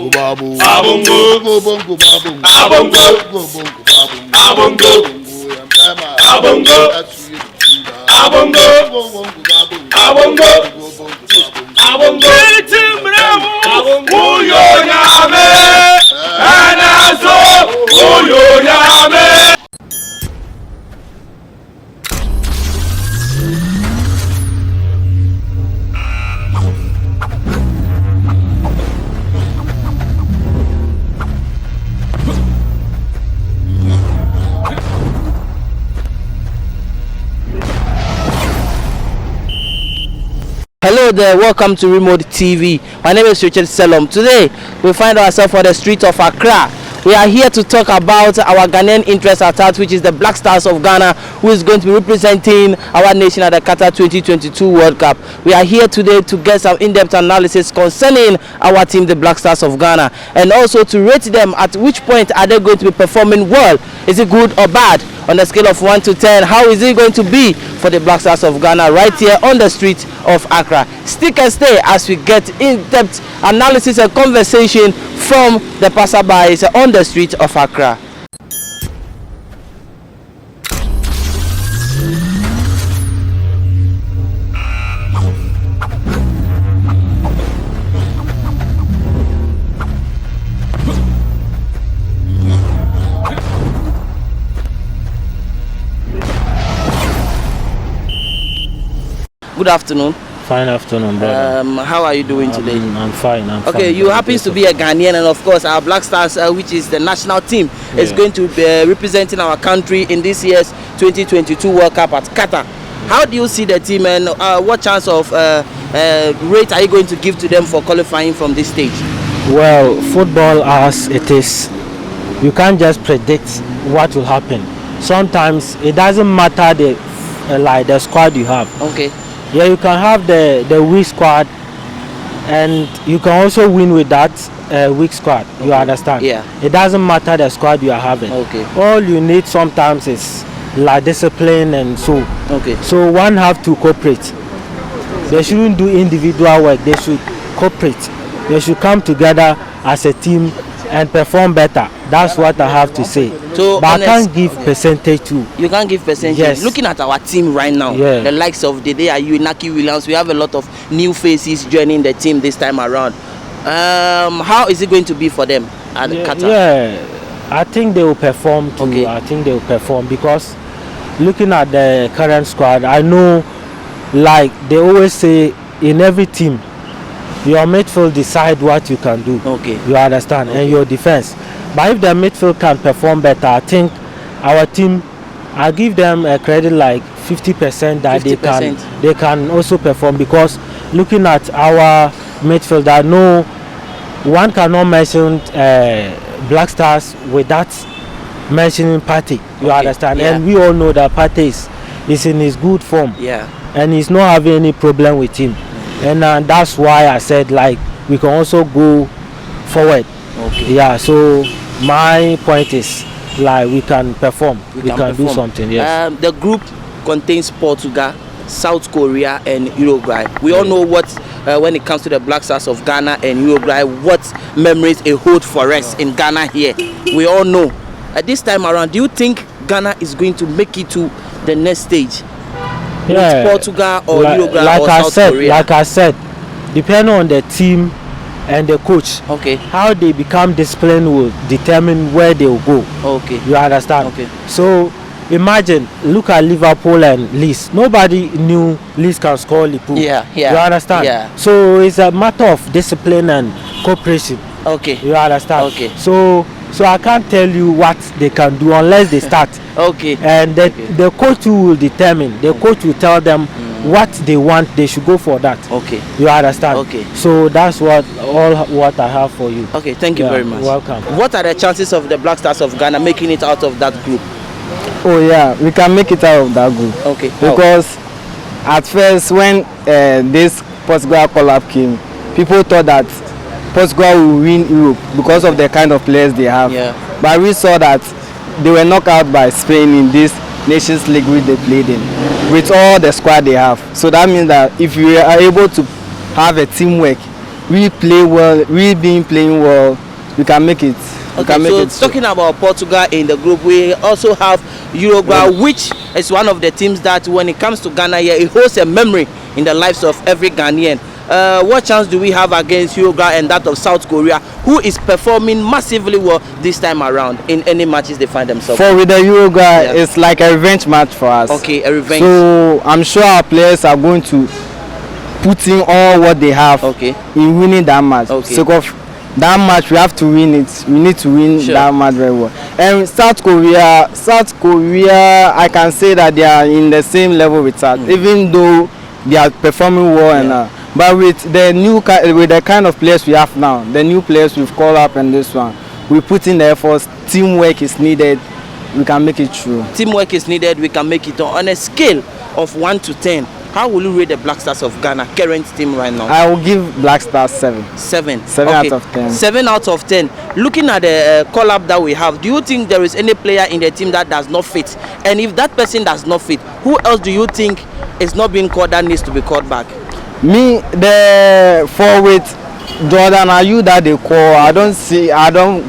bongo babu. Abongo. Go bongo babu. Abongo. Go bongo babu. Abongo. Abongo. Abongo. Abongo. Abongo. Abongo. Uyo nyame. Anazo. Uyo nyame. Hello there, welcome to Remould TV. My name is Richard Selom. Today, we find ourselves on the street of Accra. We are here to talk about our Ghanaian interest at heart, which is the Blackstars of Ghana, who is going to be representing our nation at the Qatar 2022 World Cup. We are here today to get some in-depth analysis concerning our team, the Blackstars of Ghana, and also to rate them at which point are they going to be performing well. Is it good or bad? On a scale of 1 to 10, how is it going to be for the Blackstars of Ghana right here on the street of Accra? Stick and stay as we get in-depth analysis and conversation from the passerbys on the street of Accra. Good afternoon. Fine afternoon, brother. How are you doing today? I'm fine. Okay, you happen to be a Ghanaian, and of course our Black Stars, which is the national team, is going to be representing our country in this year's 2022 World Cup at Qatar. How do you see the team, and what chance of rate are you going to give to them for qualifying from this stage? Well, football as it is, you can't just predict what will happen. Sometimes it doesn't matter the squad you have. Okay. Yeah, you can have the weak squad, and you can also win with that weak squad. Okay. You understand? Yeah. It doesn't matter the squad you are having. Okay. All you need sometimes is like discipline and so. Okay. So one have to cooperate. They shouldn't do individual work. They should cooperate. They should come together as a team and perform better. That's what I have to say. So, but I can't give percentage too. You can't give percentage. Yes. Looking at our team right now, the likes of Dede Ayew, Naki Williams, we have a lot of new faces joining the team this time around. How is it going to be for them at Qatar? Yeah, I think they will perform too. Okay. I think they will perform because looking at the current squad, I know, like they always say, in every team, your midfield decide what you can do. Okay. You understand? Okay. And your defense. But if the midfield can perform better, I think our team, I give them a credit like 50% that 50%. they can also perform, because looking at our midfield, I know one cannot mention Blackstars without mentioning Partey. You understand? Yeah. And we all know that Partey is in his good form. Yeah. And he's not having any problem with him. And that's why I said like we can also go forward. Okay. Yeah, so my point is like we can perform. We can do something. Yes. The group contains Portugal, South Korea, and Uruguay. We all know what when it comes to the Black Stars of Ghana and Uruguay, what memories it holds for us in Ghana here. We all know. At this time around, do you think Ghana is going to make it to the next stage? Yeah, with Portugal or Uruguay like or South Korea? Like I said, depending on the team and the coach, okay, how they become disciplined will determine where they will go. Okay. You understand? Okay. So imagine, look at Liverpool and Leeds. Nobody knew Leeds can score Liverpool. Yeah. You understand? Yeah. So it's a matter of discipline and cooperation. Okay. You understand? Okay. So I can't tell you what they can do unless they start. Okay. And the coach will determine. The coach will tell them what they want. They should go for that. Okay. You understand? Okay. So that's what I have for you. Okay. Thank you very much. Welcome. What are the chances of the Black Stars of Ghana making it out of that group? Oh yeah, we can make it out of that group. Okay. Because at first when this Portugal call-up came, people thought that Portugal will win Europe because of the kind of players they have. Yeah. But we saw that they were knocked out by Spain in this Nations League which they played in, with all the squad they have. So that means that if you are able to have a teamwork we play well, we been playing well, we can make it. Okay, so talking about Portugal in the group, we also have Uruguay, which is one of the teams that when it comes to Ghana here, it holds a memory in the lives of every Ghanaian. What chance do we have against Uruguay and that of South Korea, who is performing massively well this time around in any matches they find themselves? For with the Uruguay, it's like a revenge match for us. Okay, a revenge. So I'm sure our players are going to put in all what they have in winning that match. So that match we have to win it. We need to win that match very well. And South Korea, I can say that they are in the same level with us, even though they are performing well but with the kind of players we have now, the new players we've called up and this one, we put in the efforts. Teamwork is needed. We can make it through. Teamwork is needed. We can make it on a scale of 1 to 10. How will you rate the Blackstars of Ghana current team right now? I will give Blackstars 7. 7. 7 out of 10. 7 out of 10. Looking at the call-up that we have, do you think there is any player in the team that does not fit? And if that person does not fit, who else do you think is not being called that needs to be called back? Me, the forward Jordan Ayew that they call, I don't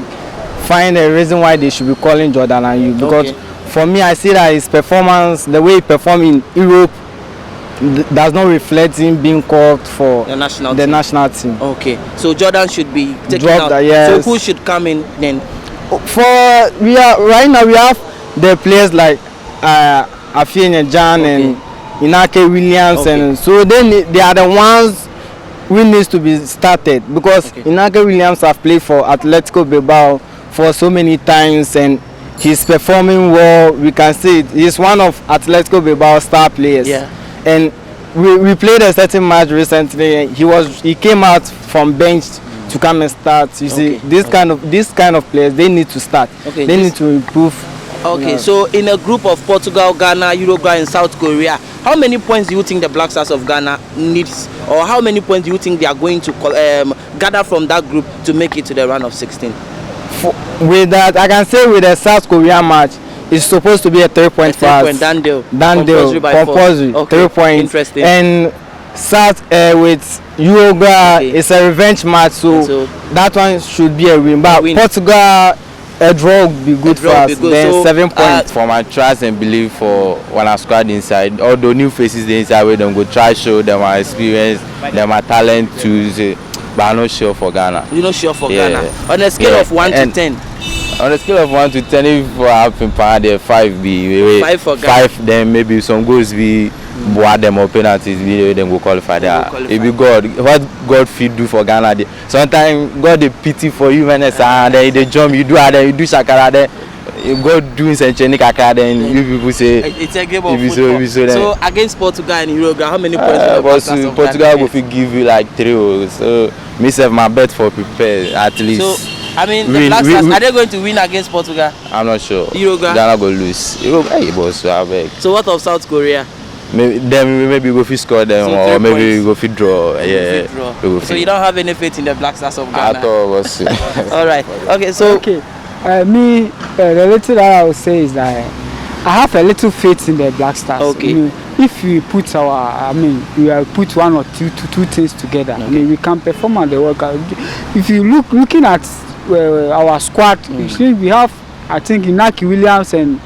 find a reason why they should be calling Jordan Ayew, because for me, I see that his performance, the way he performed in Europe, does not reflect him being called for the national team. Okay, so Jordan should be taken out. So who should come in then? Right now we have the players like Afeni Jan and Inake Williams, and so they are the ones who needs to be started, because Inake Williams have played for Atletico Bilbao for so many times and he's performing well. We can see it. He's one of Atletico Bilbao star players. And we played a certain match recently. He came out from bench to come and start. You see, this kind of players, they need to start. They need to improve. So in a group of Portugal, Ghana, Uruguay, and South Korea, how many points do you think the Blackstars of Ghana needs, or how many points do you think they are going to gather from that group to make it to the round of 16? With that, I can say with the South Korea match, it's supposed to be a 3-point for us. Done deal. Compulsory. 3 points. Interesting. And South with Uruguay, it's a revenge match, so that one should be a win. But Portugal, a draw would be good for us. Then 7 points. For my trust and belief for when I squad inside, all the new faces the inside where them go try show them my experience, them my talent to. But I'm not sure for Ghana. You're not sure for Ghana? On a scale of 1 to 10? On a scale of 1 to 10, if I have in power there, 5 be 5 for Ghana. 5, then maybe some goals be board them or penalties, then go qualify there. It be God. What God feed do for Ghana there. Sometimes God they pity for you when they jump, you do shakara there. God doing something kakara, then you people say it's a game of football. So against Portugal and Uruguay, how many points? Portugal will give you like 3. So myself my bet for prepare at least. So I mean, the Blackstars, are they going to win against Portugal? I'm not sure. Uruguay? Ghana go lose. Uruguay, boss, I beg. So what of South Korea? Maybe go fit score them, or maybe we go fit draw. So you don't have any faith in the Blackstars of Ghana? At all, boss. All right. Okay. So the little that I would say is that I have a little faith in the Blackstars. If we put we put one or two things together, we can perform on the World Cup. If you looking at our squad, we have, I think, Inaki Williams and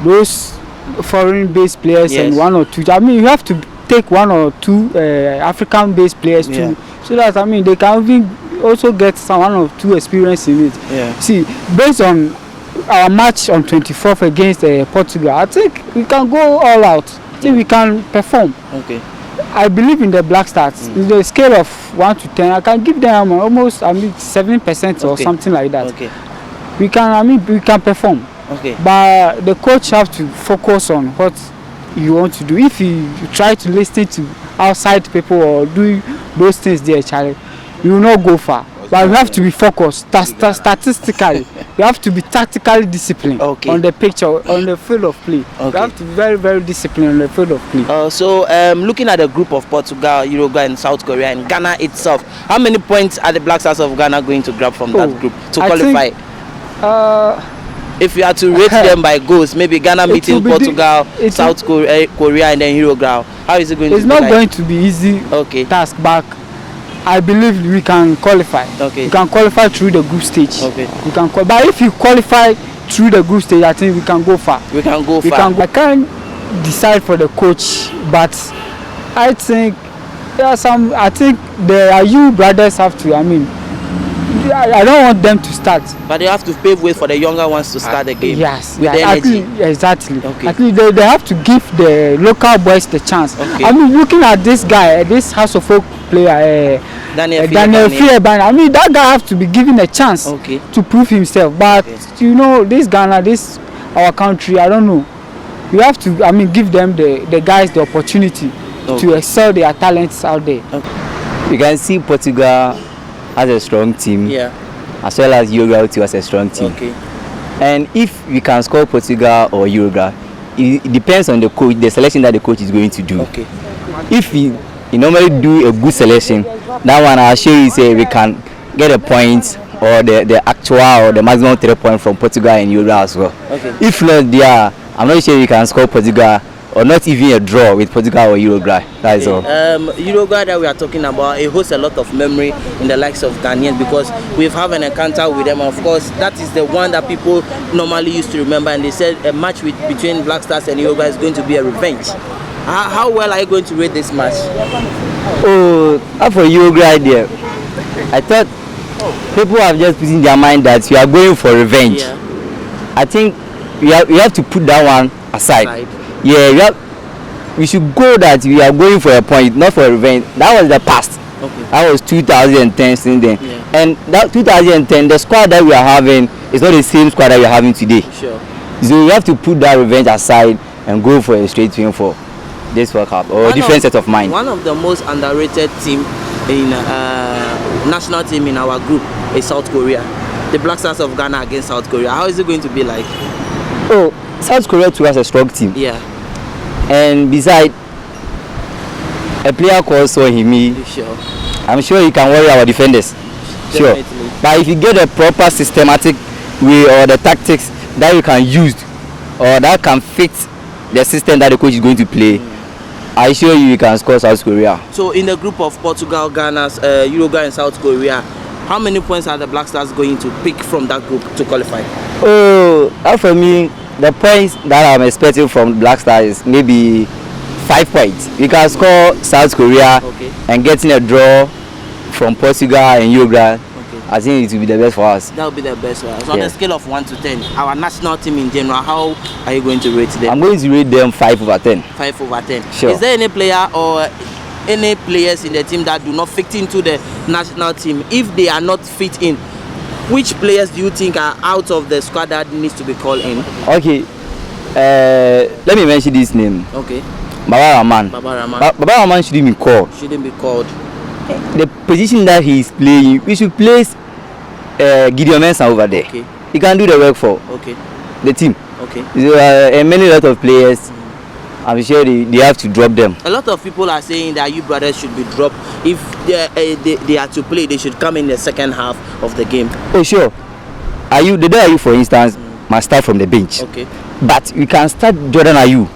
those foreign-based players and 1 or 2. You have to take 1 or 2 African-based players too, so that they can even also get 1 or 2 experience in it. See, based on our match on 24th against Portugal, I think we can go all out. I think we can perform. I believe in the Blackstars. In the scale of 1 to 10, I can give them almost 7% or something like that. We can perform. But the coach have to focus on what you want to do. If you try to listen to outside people or do those things there, Charlie, you will not go far. But you have to be focused. Statistically, you have to be tactically disciplined on the picture, on the field of play. You have to be very, very disciplined on the field of play. So, looking at the group of Portugal, Uruguay, and South Korea, and Ghana itself, how many points are the Blackstars of Ghana going to grab from that group to qualify? If you had to rate them by goals, maybe Ghana meeting Portugal, South Korea, and then Uruguay, how is it going to be? It's not going to be easy task, but I believe we can qualify. Okay. We can qualify through the group stage. Okay. We can but if you qualify through the group stage, I think we can go far. We can go We far. can. I can't decide for the coach, but I think there are some. I think the you brothers have to. I mean, I don't want them to start. But they have to pave way for the younger ones to start the game. Yes, with the energy. Exactly. Okay. At least they have to give the local boys the chance. Okay. I mean, looking at this guy, this House of Folk player, Daniel Fieban. I mean, that guy have to be given a chance to prove himself. But you know, this Ghana, this our country, I don't know. We have to. I mean, give them the guys the opportunity to excel their talents out there. You can see Portugal has a strong team. Yeah. As well as Uruguay too has a strong team. Okay. And if we can score Portugal or Uruguay, it depends on the coach, the selection that the coach is going to do. Okay. If he normally do a good selection, that one I'll show you say we can get a point or the actual or the maximum 3 points from Portugal and Uruguay as well. Okay. If not there, I'm not sure we can score Portugal or not even a draw with Portugal or Uruguay. That is all. Uruguay that we are talking about, it holds a lot of memory in the likes of Ghanaians because we've had an encounter with them. Of course, that is the one that people normally used to remember, and they said a match between Blackstars and Uruguay is going to be a revenge. How well are you going to rate this match? Oh, for Uruguay there, I thought people have just put in their mind that we are going for revenge. Yeah. I think we have to put that one aside. Yeah, we should go that we are going for a point, not for a revenge. That was the past. Okay. That was 2010 since then. Yeah. And that 2010, the squad that we are having is not the same squad that we are having today. Sure. So we have to put that revenge aside and go for a straight win for this World Cup or a different set of mind. One of the most underrated team in national team in our group is South Korea. The Blackstars of Ghana against South Korea. How is it going to be like? Oh, South Korea too has a strong team. Yeah. And beside a player called Sohimi, Sure. I'm sure he can worry our defenders. Sure. Definitely. But if you get a proper systematic way or the tactics that you can use or that can fit the system that the coach is going to play, I assure you can score South Korea. So in the group of Portugal, Ghana, Uruguay and South Korea, how many points are the Blackstars going to pick from that group to qualify? Oh, for me, the points that I'm expecting from Blackstars is maybe 5 points. We can score South Korea and getting a draw from Portugal and Uruguay. I think it will be the best for us. That will be the best for us. So on a scale of 1 to 10, our national team in general, how are you going to rate them? I'm going to rate them 5 over 10. 5 over 10. Sure. Is there any player or any players in the team that do not fit into the national team? If they are not fit in, which players do you think are out of the squad that needs to be called in? Okay. Let me mention this name. Okay. Baba Rahman. Baba Rahman shouldn't be called. Shouldn't be called. The position that he is playing, we should place Gideon Mensah over there. Okay. He can do the work for the team. Okay. So, lot of players, I'm sure they have to drop them. A lot of people are saying that you brothers should be dropped. If they are to play, they should come in the second half of the game. Oh sure. The day Ayu, for instance, must start from the bench. Okay. But we can start Jordan Ayu.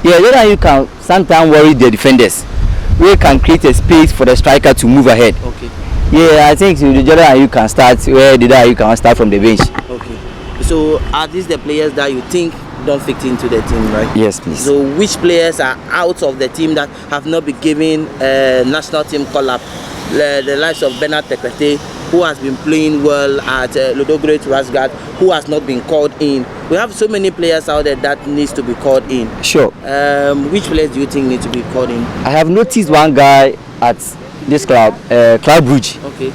Yeah, Jordan Ayu can sometimes worry the defenders. We can create a space for the striker to move ahead. Okay. Yeah, I think the Jordan Ayu can start where the Ayu can start from the bench. Okay. So are these the players that you think don't fit into the team, right? Yes, please. So which players are out of the team that have not been given national team call-up? The likes of Bernard Tekete, who has been playing well at Lodogre Rasgard, who has not been called in. We have so many players out there that needs to be called in. Sure. Which players do you think need to be called in? I have noticed one guy at this club, Club Brugge. Okay.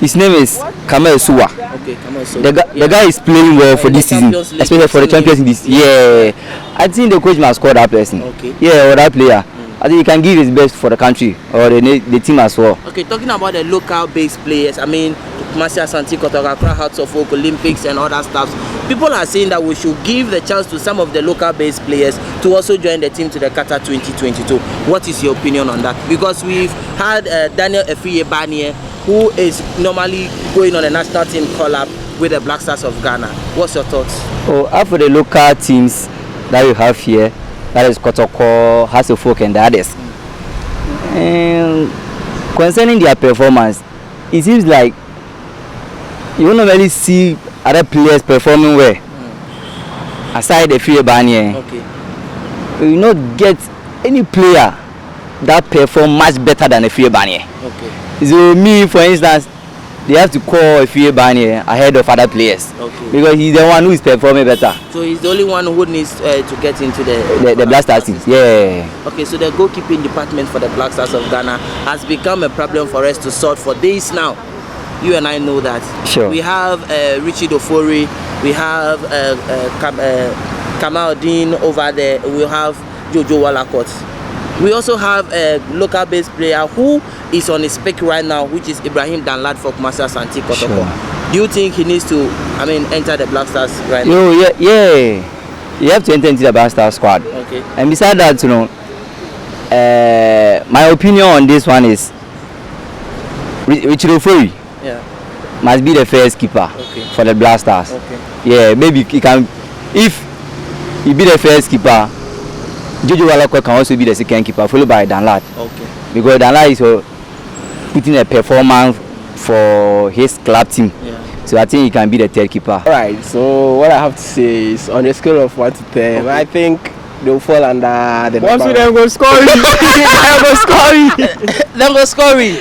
His name is Kamel Suwa. Okay, Kamel Suwa. The guy is playing well for this season, especially for the Champions League. Yeah. I think the coach must call that person. Okay. Yeah, or that player. I think he can give his best for the country or the team as well. Okay, talking about the local-based players, I mean, Masia Santi, Qatar, Hearts of Oak, Olympics and other stuff. People are saying that we should give the chance to some of the local-based players to also join the team to the Qatar 2022. What is your opinion on that? Because we've had Daniel Efiyebanie, who is normally going on a national team call-up with the Blackstars of Ghana. What's your thoughts? Oh, for the local teams that you have here, that is Kotoko, House of Folk and the others. And concerning their performance, it seems like you don't normally see other players performing well. Aside the few Banye, you will not get any player that perform much better than a few Banye. So me, for instance, they have to call a few Banye ahead of other players because he's the one who is performing better. So he's the only one who needs to get into the Blackstars team. Yeah. Okay, so the goalkeeping department for the Blackstars of Ghana has become a problem for us to sort for days now. You and I know that. Sure. We have Richie Dofori, we have Kamaldeen over there, we have Jojo Walakot. We also have a local based player who is on his peak right now, which is Ibrahim Danlad for Kumasi Asante Kotoko. Sure. Do you think he needs to, enter the Blackstars right now? Yeah. You have to enter into the Blackstars squad. Okay. And besides that, my opinion on this one is Richie Dofori must be the first keeper for the Blackstars. Yeah, maybe he can, if he be the first keeper, Jojo Walakot can also be the second keeper, followed by Danlad. Because Danlad is putting a performance for his club team. So I think he can be the third keeper. Alright, so what I have to say is on a scale of 1 to 10, I think they'll fall under the once them go scoring. Them go scoring.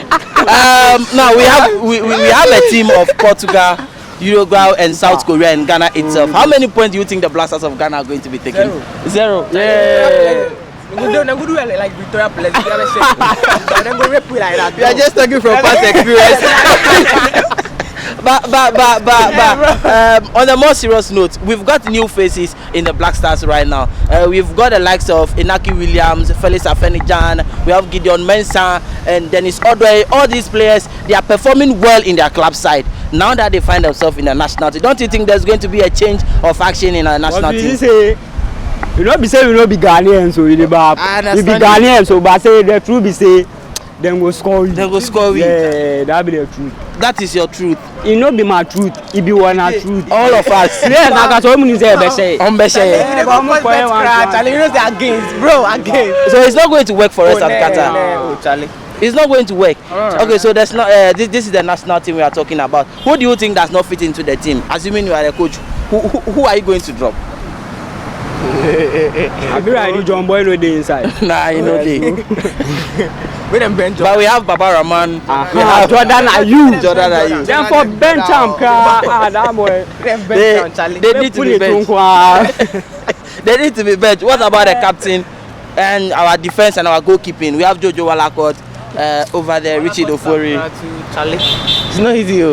Now we have a team of Portugal, Uruguay and South Korea and Ghana itself. How many points do you think the Blasters of Ghana are going to be taking? Zero. Yeah. We are just talking from past experience. But on a more serious note, we've got new faces in the Blackstars right now. We've got the likes of Inaki Williams, Felix Afenijan, we have Gideon Mensah and Dennis Odway. All these players, they are performing well in their club side. Now that they find themselves in the national team, don't you think there's going to be a change of action in our national team? You know, be say we no be Ghanaians, so we be Ghanaians, so but say the truth be say them go score. They go score. Yeah, that be the truth. That is your truth. It no be my truth. It be one truth. All of us. Yeah, na ka so many say be say. You know they are against, bro, against. So it's not going to work for us at Qatar. It's not going to work. Okay, so there's not. This is the national team we are talking about. Who do you think does not fit into the team? Assuming you are a coach, who are you going to drop? I be like John Boy no dey inside. Nah, you know they. But we have Baba Rahman. We have Jordan Ayew. Then for bench am that boy. They need to be bench. They need to be bench. What about the captain and our defense and our goalkeeping? We have Jojo Walakot over there, Richie Dofori. It's not easy.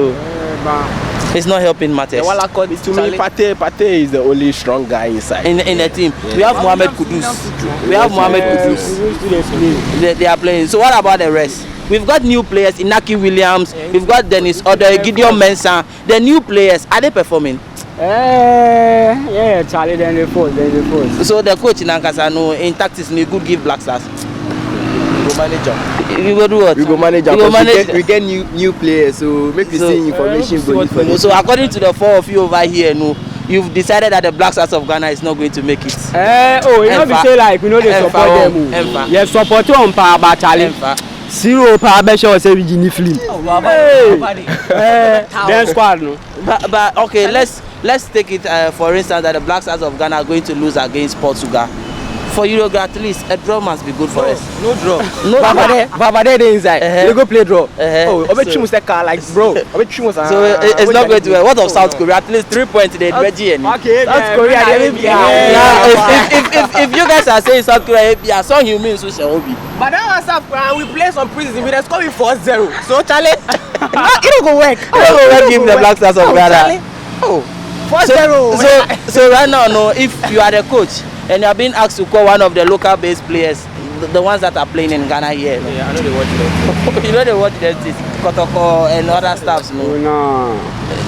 It's not helping matters. To me, Pate is the only strong guy inside. In the team. We have Mohamed Kudus. They are playing. So what about the rest? We've got new players, Inaki Williams, we've got Dennis Odoi, Gideon Mensah. The new players, are they performing? Yeah, Charlie, then they force. So the coach in Ankasano, in tactics, we could give Blackstars. Manager. We go do what? We go manager. We get new players, so make the same information going for them. So according to the four of you over here, you've decided that the Blackstars of Ghana is not going to make it. You know we say like we know they support them. Yes, support on power but Charlie. Zero power be sure say we gini film. Then squad no. But okay, let's take it for instance that the Blackstars of Ghana are going to lose against Portugal. For Uruguay, at least a draw must be good for us. No draw. Baba there inside. We go play draw. So it's not going to work. What of South Korea? At least 3 points they ready. Okay. South Korea. If you guys are saying South Korea, yeah, so you mean so shall be. But that was we play some prison. We just score 4-0. So Charlie, it don't go work. It don't go work in the Blackstars of Ghana. 4-0. So right now, if you are the coach and you are being asked to call one of the local based players, the ones that are playing in Ghana here. Yeah, I know they watch them. You know they watch them, Kotoko and other staffs, no.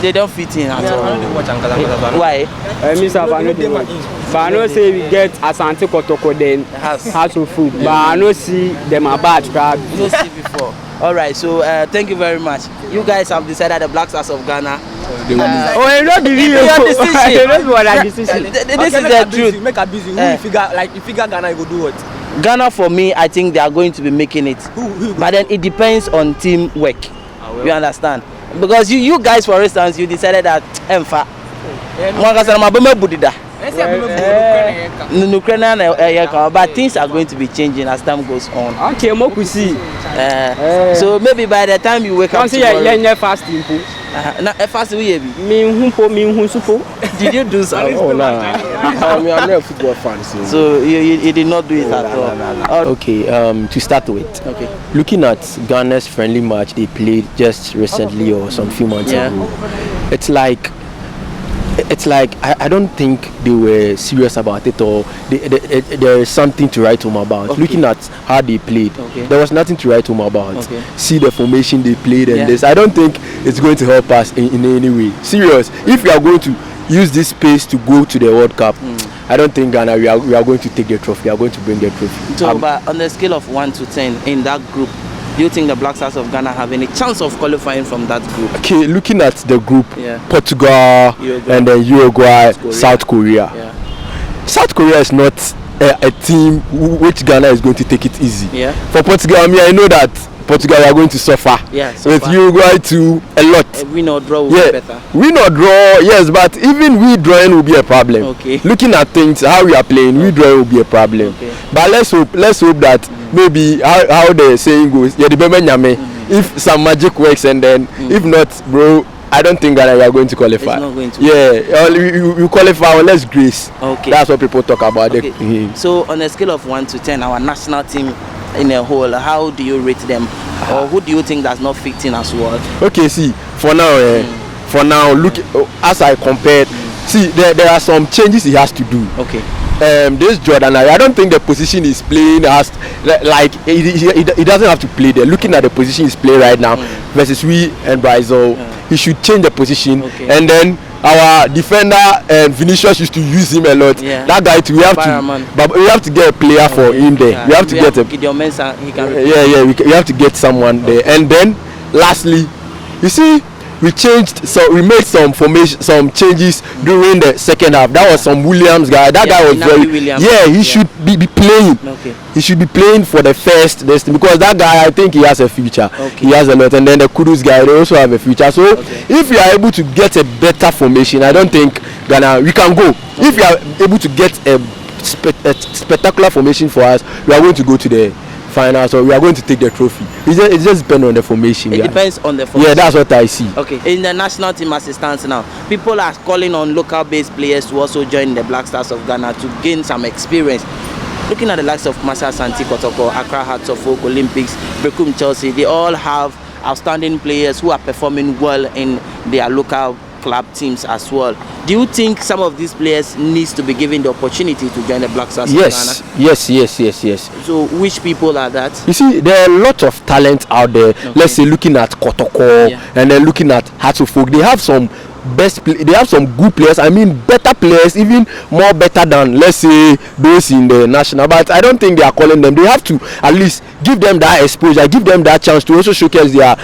They don't fit in at all. I know they watch Ankala. Why? But I know say we get Asante Kotoko then house of food. But I know see them a bad crowd. You see before. Alright, so thank you very much. You guys have decided the Blackstars of Ghana. You not believe your decision. This is the truth. Make a busy. If you got Ghana, you go do what? Ghana, for me, I think they are going to be making it. But then it depends on teamwork. You understand? Because you guys, for instance, you decided that Emfa. But things are going to be changing as time goes on. Okay, Mokusi. So maybe by the time you wake up tomorrow, fasting. did you do something? Oh no, I'm not a football fan. So you did not do it at all. Okay, to start with, Okay. looking at Ghana's friendly match they played just recently or some few months ago, it's like I don't think they were serious about it, or there is something to write home about. Okay. Looking at how they played, there was nothing to write home about. Okay. See the formation they played and this. I don't think it's going to help us in any way. Serious. If we are going to use this space to go to the World Cup, I don't think Ghana we are going to take the trophy. We are going to bring the trophy. So, but on the scale of 1 to 10 in that group, do you think the Blackstars of Ghana have any chance of qualifying from that group? Okay, looking at the group, Portugal Uruguay. and then Uruguay, South Korea. Yeah. South Korea is not a team which Ghana is going to take it easy. Yeah. For Portugal, I know that Portugal are going to suffer. Yeah, with Uruguay too, a lot. Win or draw will be better. Win or draw, yes, but even we drawing will be a problem. Okay. Looking at things, how we are playing, we drawing will be a problem. Okay. But let's hope that maybe how the saying goes, if some magic works, and then if not, bro, I don't think that we are going to qualify. It's not going to. Yeah, you qualify unless grace. Okay. That's what people talk about. Okay. So on a scale of 1 to 10, our national team in a whole, how do you rate them, or who do you think does not fit in as well? Okay, see, for now, look, as I compared, see, there are some changes he has to do. Okay. This Jordan, I don't think the position he's playing as like he doesn't have to play there. Looking at the position he's playing right now versus we and Brazil, he should change the position. Okay. And then our defender and Vinicius used to use him a lot. Yeah. That guy too, we have to get a player for him there. Yeah. We have to get a we have to get someone there. And then lastly, you see, we made some changes during the second half. That was some Williams guy. That guy was he should be playing. Okay. He should be playing for the first because that guy, I think he has a future. Okay. He has a lot, and then the Kudus guy, they also have a future. So if we are able to get a better formation, I don't think Ghana we can go. If we are able to get a spectacular formation for us, we are going to go to the final, so we are going to take the trophy. It just depends on the formation. It depends on the formation. Yeah, that's what I see. Okay. In the national team as it stands now, people are calling on local based players to also join the Blackstars of Ghana to gain some experience. Looking at the likes of Masa Santi Kotoko, Accra Hearts of Oak, Olympics, Bekum Chelsea, they all have outstanding players who are performing well in their local club teams as well. Do you think some of these players needs to be given the opportunity to join the Blackstars of Ghana? Yes. So which people are that? You see, there are a lot of talent out there. Okay. Let's say looking at Kotoko and then looking at Hearts of Oak, they have some they have some good players. I mean, better players, even more better than, let's say, those in the national. But I don't think they are calling them. They have to at least give them that exposure, give them that chance to also showcase their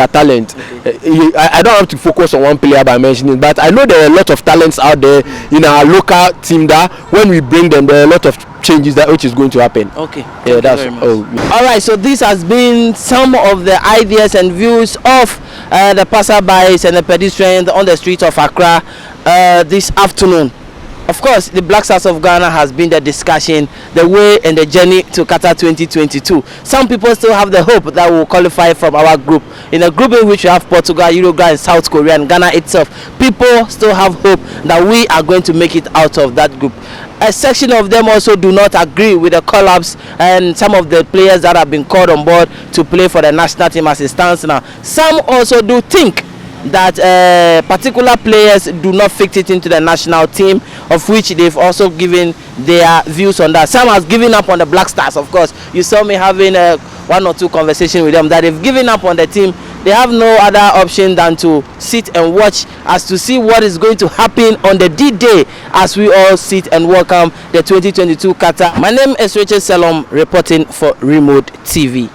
talent. Okay. I don't have to focus on one player by mentioning, but I know there are a lot of talents out there in our local team that when we bring them, there are a lot of changes that which is going to happen. Okay. Yeah, that's all right. So this has been some of the ideas and views of the passerbys and the pedestrians on the streets of Accra this afternoon. Of course, the Blackstars of Ghana has been the discussion, the way and the journey to Qatar 2022. Some people still have the hope that we will qualify from our group. In a group in which we have Portugal, Uruguay, and South Korea, and Ghana itself, people still have hope that we are going to make it out of that group. A section of them also do not agree with the call-ups and some of the players that have been called on board to play for the national team as it stands now. Some also do think that particular players do not fit it into the national team, of which they've also given their views on that. Some has given up on the Blackstars, of course. You saw me having one or two conversations with them that they've given up on the team. They have no other option than to sit and watch as to see what is going to happen on the D-Day as we all sit and welcome the 2022 Qatar. My name is Richard Salom, reporting for Remould TV.